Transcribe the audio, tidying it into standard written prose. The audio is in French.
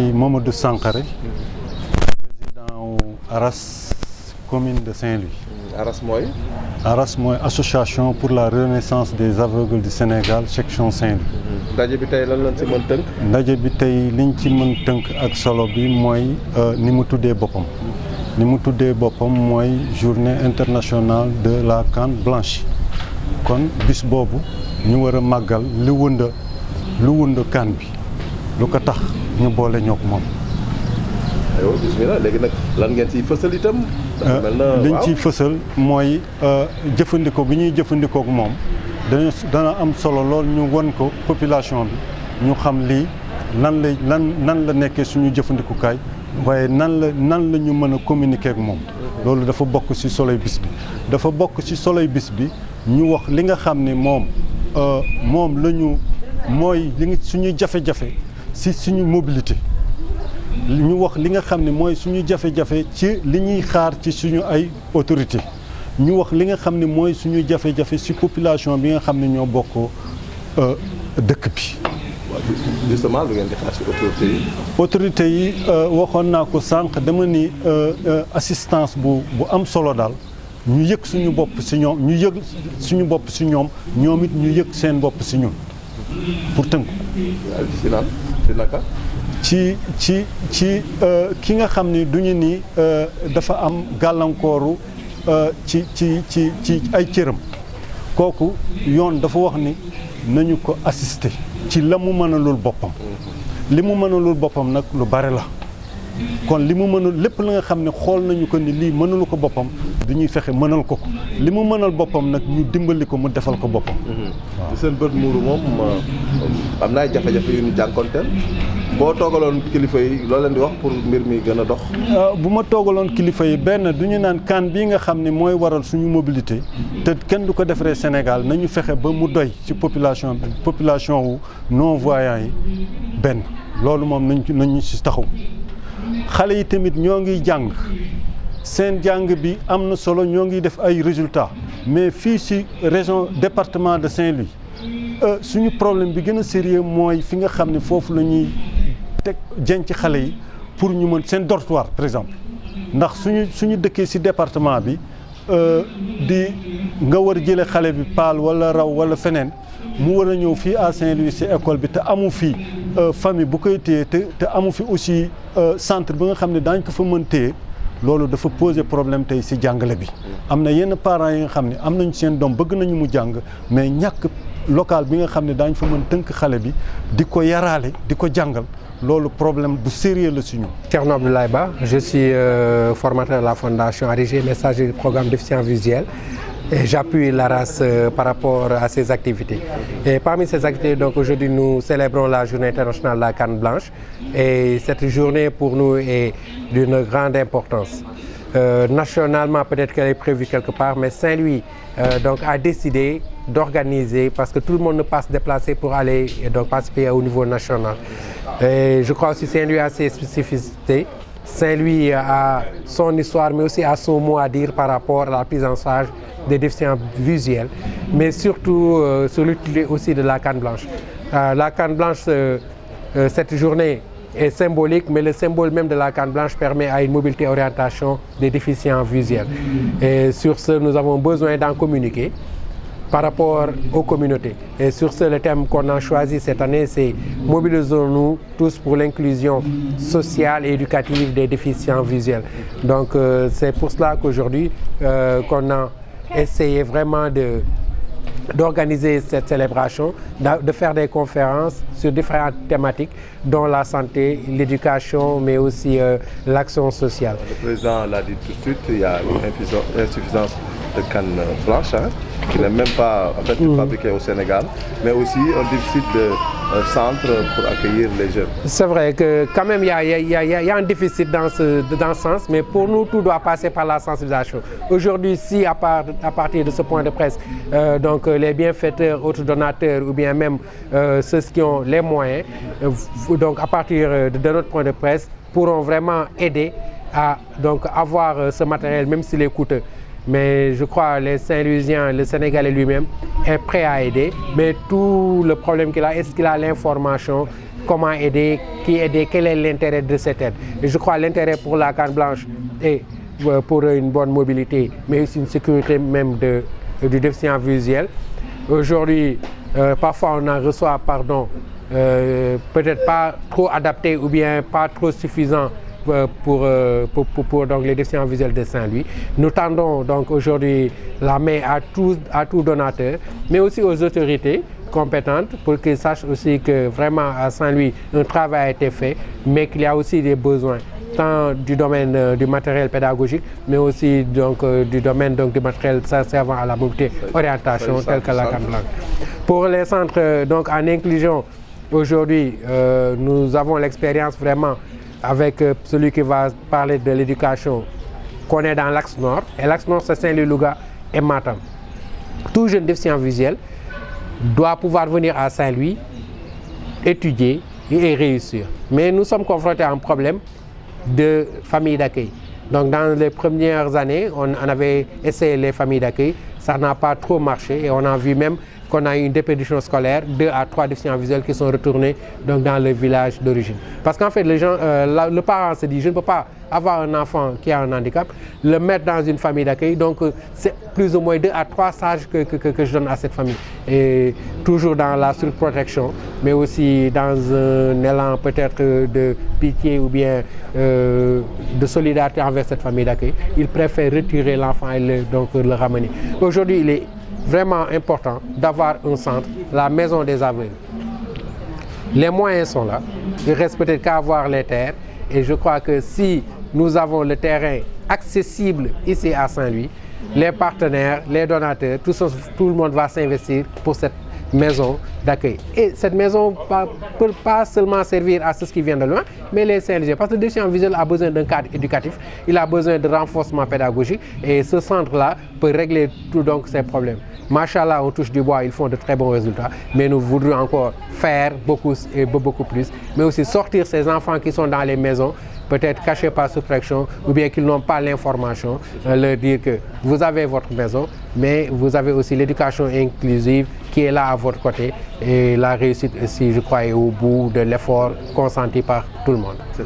Mamadou Sankaré, président wu ARAS commune de Saint-Louis. ARAS mooy. ARAS mooy association pour la renaissance des aveugles du Sénégal section Saint-Louis. ndaje bi tey lan lañ ci mën tënk. ndaje bi tey liñ ci mën tënk ak solo bi mooy ni mu tuddee boppam. ni mu tuddee boppam mooy journée internationale de la canne blanche. kon bis boobu ñu war a màggal lu wund canne bi lu ko tax ñu boole ñoo ko moom. aywa bismillah léegi nag lan ngeen ciy fësal itam. liñ ciy fësal mooy jëfandikoo bi ñuy jëfandikoo ak moom dana am solo lool ñu won ko population bi ñu xam lii nan la nekkee suñu jëfandikukaay waaye nan la ñu mën a communiquer ak moom. loolu dafa bokk ci soloy bis bi. dafa bokk ci soloy bis bi ñu wax li nga xam ne moom la ñu mooy suñuy jafe-jafe ci suñu mobilité. ñu wax li nga xam ne mooy suñu jafe-jafe ci li ñuy xaar ci suñu ay autorité ñu wax li nga xam ne mooy suñu jafe-jafe ci population bi nga xam ne ñoo bokk dëkk bi. justement lu ngeen di xaar ci autorité yi. autorité yi waxoon naa ko sànq dama ni assistance bu am solo daal ñu yëg suñu bopp ci ñoom ñu yëg suñu bopp ci ñoom ñoom it ñu yëg seen bopp ci ñun pour tënk. ci naan ci naka. ci ki nga xam ni duñu ni dafa am gàllankooru ci ay cëram kooku yoon dafa wax ni nañu ko assister ci la mu mënalul boppam li mu mënalul boppam nag lu bare la kon li mu mënul lépp la nga xam ne xool nañu ko ni lii mënalu ko boppam dañuy fexe mënal ko li mu mënal boppam nag ñu dimbali ko mu defal ko boppam. waaw seen bët muuru moom am na ay jafe-jafe yu ñu jànkonteel boo toogaloon kilifa yi loo leen di wax pour mbir mi gën a dox. bu ma toogaloon kilifa yi benn du ñu naan kan bii nga xam ne mooy waral suñu mobilité te kenn du ko defaree Sénégal nañu fexe ba mu doy ci population wu non voyant yi benn loolu moom nañu ci taxaw. xale yi tamit ñoo ngi jàng seen jàng bi am na solo ñoo ngi def ay résultats mais fii ci région département de Saint-Louis suñu problème bi gën a sérieux mooy fi nga xam ne foofu la ñuy teg jenc xale yi pour ñu mën seen dortoir par exemple ndax suñu dëkkee ci département bi nga war a jëlee xale bi Paal walla Raw walla feneen mu war a ñëw fii à Saint-Louis ci école bi te amu fi famille bu koy téye te amu fi aussi centre bi nga xam ne daañ ko fa mën téye loolu dafa poser problème tey ci jàngale bi. am na yenn parents yi nga xam ne am nañu seen doom bëgg nañu mu jàng mais ñàkk local bi nga xam ne daañ fa mën tënk xale bi di ko yaraale di ko jàngal loolu problème bu sérieux la ci ñun. Thierno Abdoulaye Ba, je suis formateur de la Fondation ARIG, messager du programme déficience visuelle. Et j'appuie l'ARAS par rapport à ses activités. Et parmi ces activités, donc aujourd'hui, nous célébrons la journée internationale de la canne blanche. Et cette journée, pour nous, est d'une grande importance. Nationalement, peut-être qu'elle est prévue quelque part, mais Saint-Louis donc a décidé d'organiser, parce que tout le monde ne peut pas se déplacer pour aller donc participer au niveau national. Et je crois aussi Saint-Louis a ses spécificités. Saint-Louis a son histoire, mais aussi a son mot à dire par rapport à la prise en charge des déficients visuels, mais surtout sur l'utilité aussi de la canne blanche. La canne blanche, cette journée est symbolique, mais le symbole même de la canne blanche permet à une mobilité et orientation des déficients visuels. Et sur ce, nous avons besoin d'en communiquer par rapport aux communautés. Et sur ce, le thème qu'on a choisi cette année, c'est « Mobilisons-nous tous pour l'inclusion sociale et éducative des déficients visuels ». Donc c'est pour cela qu'aujourd'hui, qu'on a essayé vraiment d'organiser cette célébration, de faire des conférences sur différentes thématiques, dont la santé, l'éducation, mais aussi l'action sociale. Le président l'a dit tout de suite, il y a une insuffisance de canne blanche, qui n'est même pas en fait, fabriquée au Sénégal, mais aussi un déficit de centre pour accueillir les jeunes. C'est vrai que quand même il y a un déficit dans ce sens, mais pour nous tout doit passer par la sensibilisation. Aujourd'hui, si à partir de ce point de presse, donc les bienfaiteurs, autres donateurs ou bien même ceux qui ont les moyens, donc à partir de notre point de presse, pourront vraiment aider à donc avoir ce matériel, même s'il est coûteux. Mais je crois que les Saint-Louisiens, le Sénégalais lui-même est prêt à aider. Mais tout le problème qu'il a, est-ce qu'il a l'information comment aider, qui aider, quel est l'intérêt de cette aide. Et je crois que l'intérêt pour la canne blanche est pour une bonne mobilité, mais aussi une sécurité même du déficient visuel. Aujourd'hui, parfois on en reçoit, peut-être pas trop adapté ou bien pas trop suffisant pour donc les déficients visuels de Saint-Louis. Nous tendons donc aujourd'hui la main à tout donateur, mais aussi aux autorités compétentes pour qu'ils sachent aussi que vraiment à Saint-Louis un travail a été fait, mais qu'il y a aussi des besoins tant du domaine du matériel pédagogique, mais aussi donc du domaine donc du matériel servant à la mobilité orientation tel que la canne blanche. Pour les centres donc en inclusion, aujourd'hui nous avons l'expérience vraiment avec celui qui va parler de l'éducation, qu'on est dans l'axe nord, et l'axe nord c'est Saint-Louis, Louga et Matam. Tout jeune déficient visuel doit pouvoir venir à Saint-Louis, étudier et réussir. Mais nous sommes confrontés à un problème de famille d'accueil. Donc dans les premières années, on avait essayé les familles d'accueil, ça n'a pas trop marché et on a vu même qu'on a eu une déperdition scolaire, 2 à 3 déficients visuels qui sont retournés donc, dans le village d'origine. Parce qu'en fait, les gens, le parent se dit, je ne peux pas avoir un enfant qui a un handicap, le mettre dans une famille d'accueil, donc c'est plus ou moins 2 à 3 sages que je donne à cette famille. Et toujours dans la surprotection, mais aussi dans un élan peut-être de pitié ou bien de solidarité envers cette famille d'accueil, ils préfèrent retirer l'enfant et donc le ramener. Aujourd'hui, il est vraiment important d'avoir un centre, la maison des aveugles. Les moyens sont là, il reste peut-être qu'à avoir les terres et je crois que si nous avons le terrain accessible ici à Saint-Louis, les partenaires, les donateurs, tout le monde va s'investir pour cette maison d'accueil. Et cette maison ne peut pas seulement servir à ceux qui viennent de loin, mais les Saint-Louisiens. Parce que le déficient visuel a besoin d'un cadre éducatif, il a besoin de renforcement pédagogique et ce centre-là peut régler tous donc ces problèmes. Machallah, on touche du bois, ils font de très bons résultats, mais nous voudrions encore faire beaucoup et beaucoup plus, mais aussi sortir ces enfants qui sont dans les maisons, peut-être cachés par soustraction ou bien qu'ils n'ont pas l'information, leur dire que vous avez votre maison, mais vous avez aussi l'éducation inclusive qui est là à votre côté et la réussite aussi, je crois, est au bout de l'effort consenti par tout le monde.